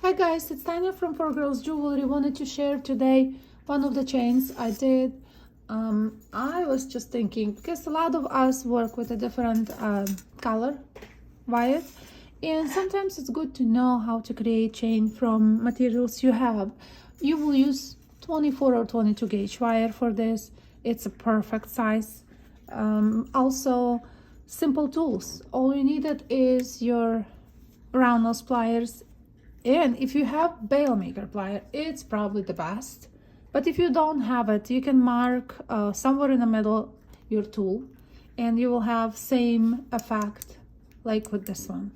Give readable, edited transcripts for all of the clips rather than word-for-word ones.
Hi guys, it's Tanya from 4Girls Jewelry. Wanted to share today one of the chains I did. I was just thinking, because a lot of us work with a different color wires, and sometimes it's good to know how to create chain from materials you have. You will use 24 or 22 gauge wire for this. It's a perfect size. Also, simple tools. All you needed is your round nose pliers, and if you have bail maker plier, it's probably the best. But if you don't have it, you can mark somewhere in the middle your tool, and you will have same effect like with this one.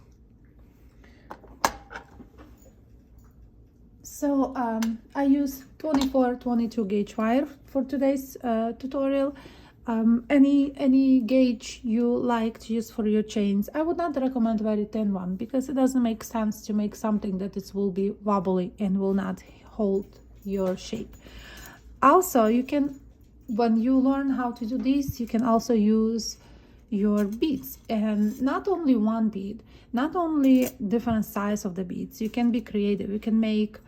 So I use 24-22 gauge wire for today's tutorial. Any gauge you like to use for your chains. I would not recommend very thin one, because it doesn't make sense to make something that it will be wobbly and will not hold your shape. Also, you can, when you learn how to do this, you can also use your beads, and not only one bead, not only different size of the beads. You can be creative. You can make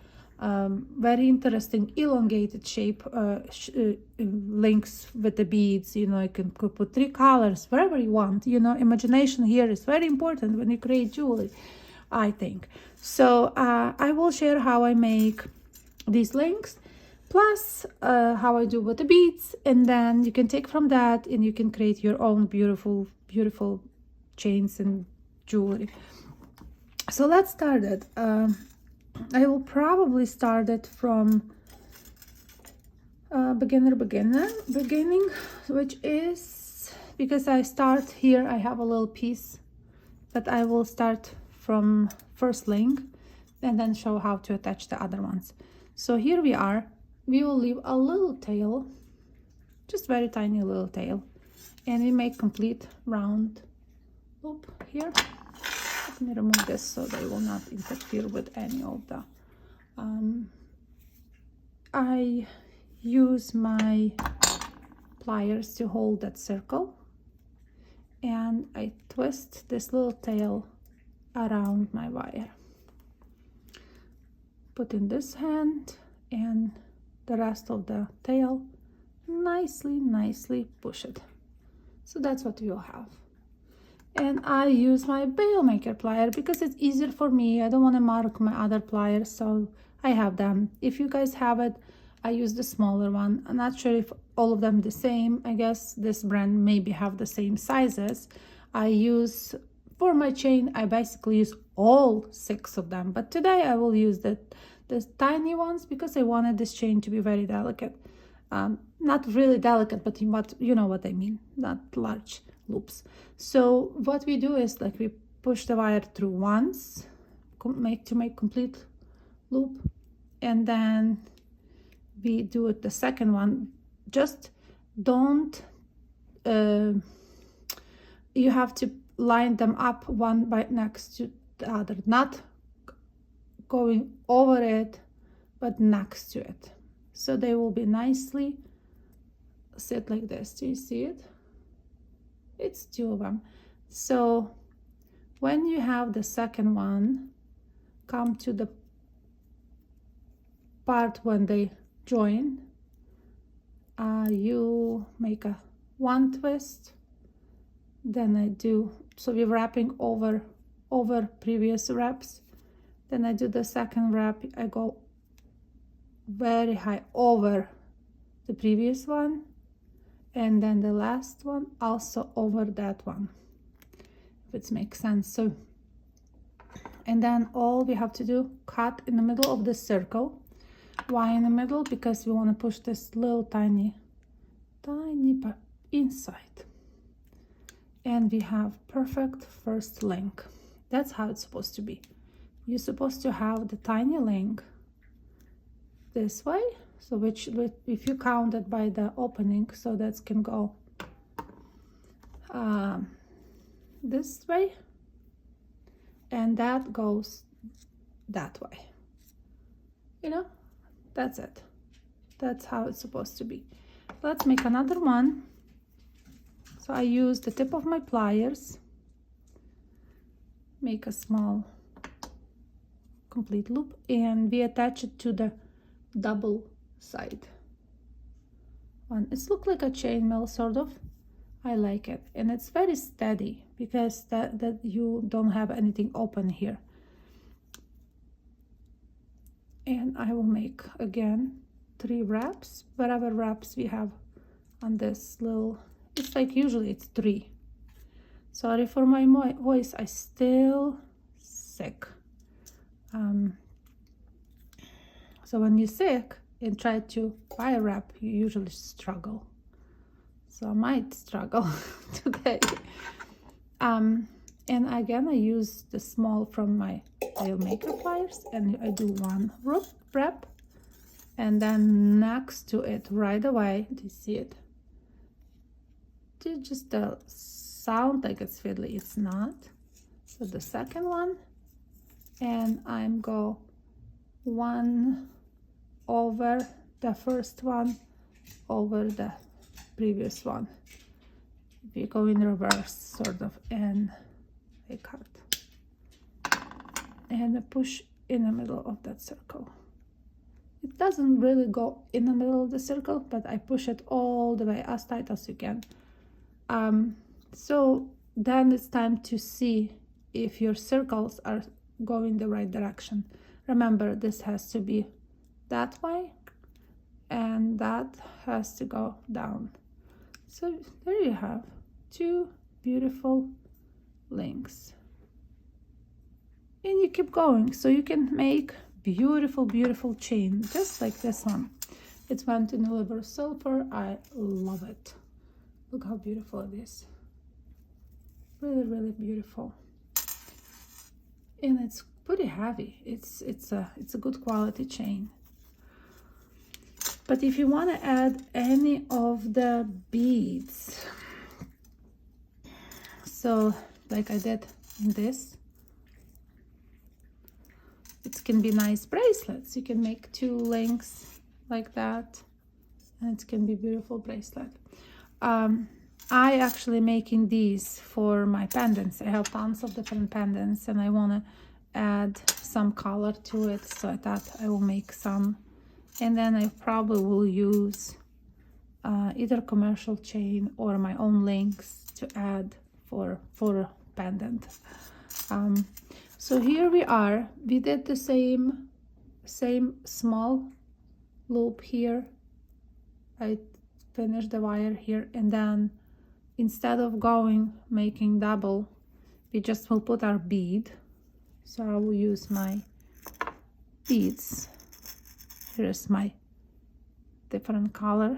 very interesting elongated shape links with the beads. You know, you can put 3 colors wherever you want. You know, imagination here is very important when you create jewelry, I think. So I will share how I make these links, plus how I do with the beads, and then you can take from that and you can create your own beautiful chains and jewelry. So let's start it. I will probably start it from beginning, which is, because I start here, I have a little piece, but I will start from first link and then show how to attach the other ones. So here we are. We will leave a little tail, just very tiny little tail, and we make complete round loop here. Let me remove this so they will not interfere with any of the I use my pliers to hold that circle, and I twist this little tail around my wire, put in this hand, and the rest of the tail nicely push it. So that's what we'll have. And I use my bail maker plier because it's easier for me. I don't want to mark my other pliers, so I have them. If you guys have it, I use the smaller one. I'm not sure if all of them the same. I guess this brand maybe have the same sizes. I use, for my chain, I basically use all 6 of them, but today I will use the tiny ones because I wanted this chain to be very delicate. Not really delicate, but you know what I mean, not large loops. So what we do is, like, we push the wire through once to make complete loop, and then we do it the second one. Just don't you have to line them up one by next to the other, not going over it, but next to it, so they will be nicely sit like this. Do you see it? It's 2 of them. So when you have the second one, come to the part when they join, you make a 1 twist, then I do, so we're wrapping over previous wraps, then I do the second wrap, I go very high over the previous one, and then the last one also over that one, if it makes sense. So, and then all we have to do, cut in the middle of the circle. Why in the middle? Because we want to push this little tiny part inside, and we have perfect first link. That's how it's supposed to be. You're supposed to have the tiny link this way, so which, if you count it by the opening, so that can go this way, and that goes that way. You know, that's it. That's how it's supposed to be. Let's make another one. So I use the tip of my pliers, make a small complete loop, and we attach it to the double side one. It's look like a chainmail sort of. I like it, and it's very steady because that you don't have anything open here. And I will make again 3 wraps, whatever wraps we have on this little. It's like usually it's 3. Sorry for my voice, I still sick. So when you're sick and try to buy a wrap, you usually struggle. So I might struggle today. And again, I use the small from my Real Maker pliers, and I do 1 wrap, and then next to it right away, do you see it? Just the sound like it's fiddly, it's not. So the second one, and I'm go 1 over the first one over the previous one. We go in reverse sort of, and I cut and I push in the middle of that circle. It doesn't really go in the middle of the circle, but I push it all the way as tight as you can. So then it's time to see if your circles are going the right direction. Remember, this has to be that way, and that has to go down. So there you have 2 beautiful links, and you keep going, so you can make beautiful chain just like this one. It's went in Nullable Silver. I love it. Look how beautiful it is. Really beautiful, and it's pretty heavy. It's a good quality chain. But if you want to add any of the beads, so like I did in this, it can be nice bracelets. You can make 2 links like that, and it can be beautiful bracelet. I actually making these for my pendants. I have tons of different pendants, and I want to add some color to it, so I thought I will make some, and then I probably will use either commercial chain or my own links to add for pendant. So here we are. We did the same small loop here. I finished the wire here, and then instead of making double, we just will put our bead. So I will use my beads. Here's my different color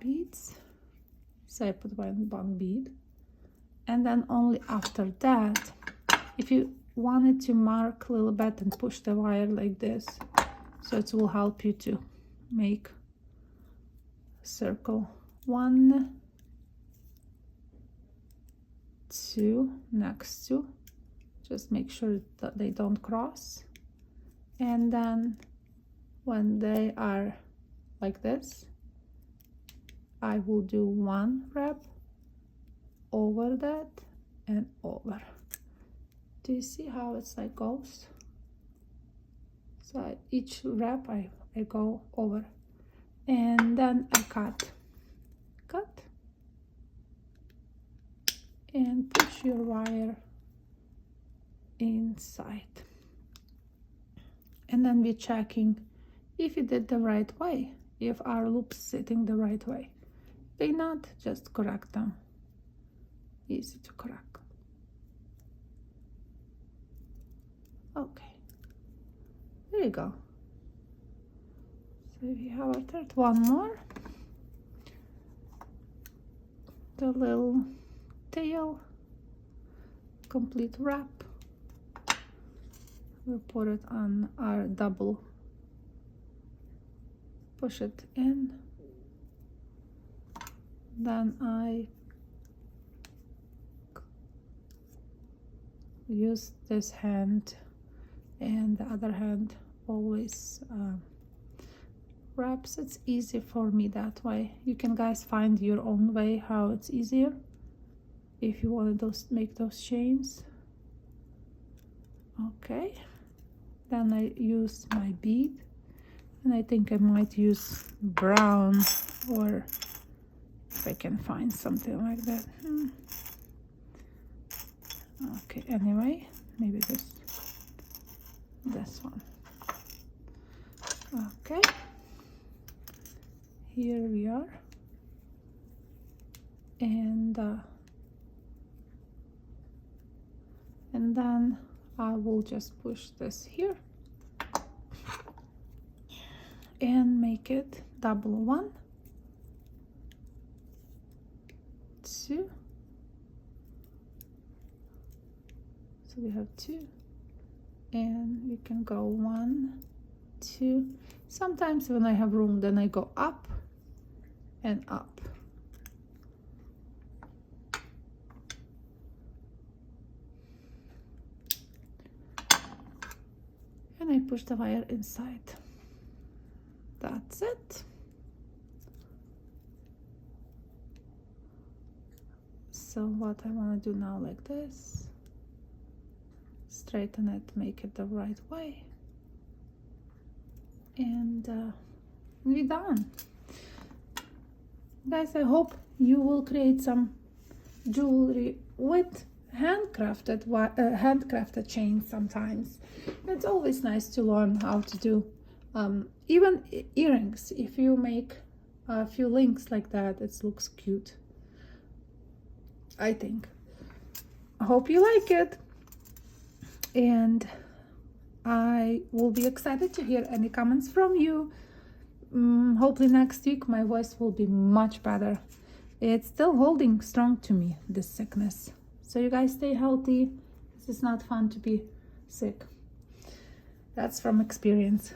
beads. So I put one bead, and then only after that, if you wanted to mark a little bit and push the wire like this, so it will help you to make circle 1, 2 next to, just make sure that they don't cross, and then when they are like this, I will do 1 wrap over that and over. Do you see how it's like goes? So each wrap I go over, and then I cut and push your wire inside, and then we're checking if you did the right way, if our loop's sitting the right way. If they not, just correct them. Easy to correct. Okay, there you go. So we have our third one more, the little tail, complete wrap. We'll put it on our double, push it in, then I use this hand, and the other hand always wraps. It's easy for me that way. You can guys find your own way how it's easier if you want to make those chains. Okay, then I use my bead, and I think I might use brown, or if I can find something like that. Okay, anyway, maybe this one. Okay, here we are, and then I will just push this here and make it double 1, 2. So we have 2, and we can go 1, 2. Sometimes when I have room, then I go up and up. And I push the wire inside. That's it. So what I want to do now, like this, straighten it, make it the right way, and we're done. Guys, I hope you will create some jewelry with handcrafted chains sometimes. It's always nice to learn how to do even earrings. If you make a few links like that, it looks cute, I think. I hope you like it, and I will be excited to hear any comments from you. Hopefully next week my voice will be much better. It's still holding strong to me, this sickness. So you guys stay healthy. This is not fun to be sick. That's from experience.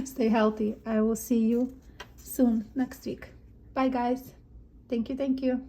Stay healthy. I will see you soon next week. Bye guys. Thank you.